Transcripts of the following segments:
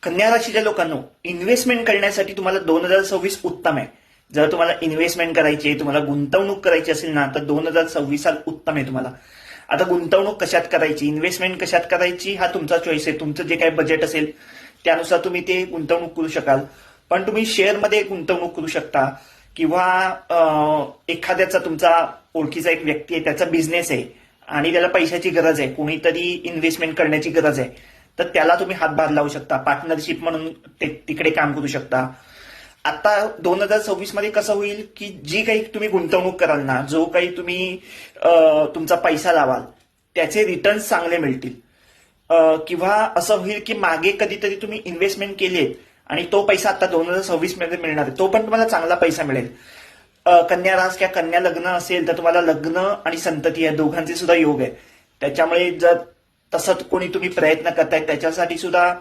कन्या राशीच्या लोकांनो, इन्व्हेस्टमेंट करण्यासाठी तुम्हाला 2026 उत्तम आहे. जर तुम्हाला इन्व्हेस्टमेंट करायची आहे, तुम्हाला गुंतवणूक करायची असेल ना, तर 2026 साल उत्तम आहे तुम्हाला. आता गुंतवणूक कशात करायची, इन्व्हेस्टमेंट कशात करायची, हा तुमचा चॉईस आहे. तुमचं जे काही बजेट असेल त्यानुसार तुम्ही ते गुंतवणूक करू शकाल. पण तुम्ही शेअरमध्ये गुंतवणूक करू शकता किंवा एखाद्याचा तुमचा ओळखीचा एक व्यक्ती आहे, त्याचा बिझनेस आहे आणि त्याला पैशाची गरज आहे, कोणीतरी इन्व्हेस्टमेंट करण्याची गरज आहे, तर त्याला तुम्ही हातभार लावू शकता. पार्टनरशिप म्हणून तिकडे काम करू शकता. आता 2026 मध्ये कसं होईल की जी काही तुम्ही गुंतवणूक कराल ना, जो काही तुम्ही तुमचा पैसा लावाल त्याचे रिटर्न्स चांगले मिळतील. किंवा असं होईल की मागे कधीतरी तुम्ही इन्व्हेस्टमेंट केली आणि तो पैसा आता 2026 मध्ये मिळणार आहे, तो पण तुम्हाला चांगला पैसा मिळेल. कन्या रास किंवा कन्या लग्न असेल तर तुम्हाला लग्न आणि संतती या दोघांचे सुद्धा योग आहे. त्याच्यामुळे जर तसं कोणी तुम्ही प्रयत्न करताय त्याच्यासाठी सुद्धा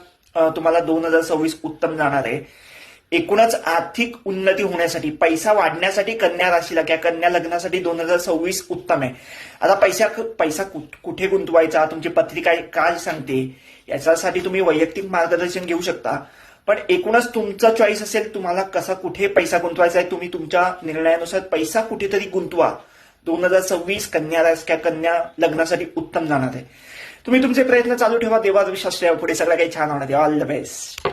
तुम्हाला 2026 उत्तम जाणार आहे. एकूणच आर्थिक उन्नती होण्यासाठी, पैसा वाढण्यासाठी कन्या राशीला किंवा कन्या लग्नासाठी 2026 उत्तम आहे. आता पैसा कुठे गुंतवायचा, तुमची पत्रिका काय सांगते, याच्यासाठी तुम्ही वैयक्तिक मार्गदर्शन घेऊ शकता. पण एकूणच तुमचा चॉईस असेल, तुम्हाला कसा कुठे पैसा गुंतवायचा आहे, तुम्ही तुमच्या निर्णयानुसार पैसा कुठेतरी गुंतवा. 2026 कन्या रास किंवा कन्या लग्नासाठी उत्तम जाणार आहे. तुम्ही तुमचे प्रयत्न चालू ठेवा, देवाचा विश्वास ठेवा, पुढे सगळं काही छान होणार आहे. All the best.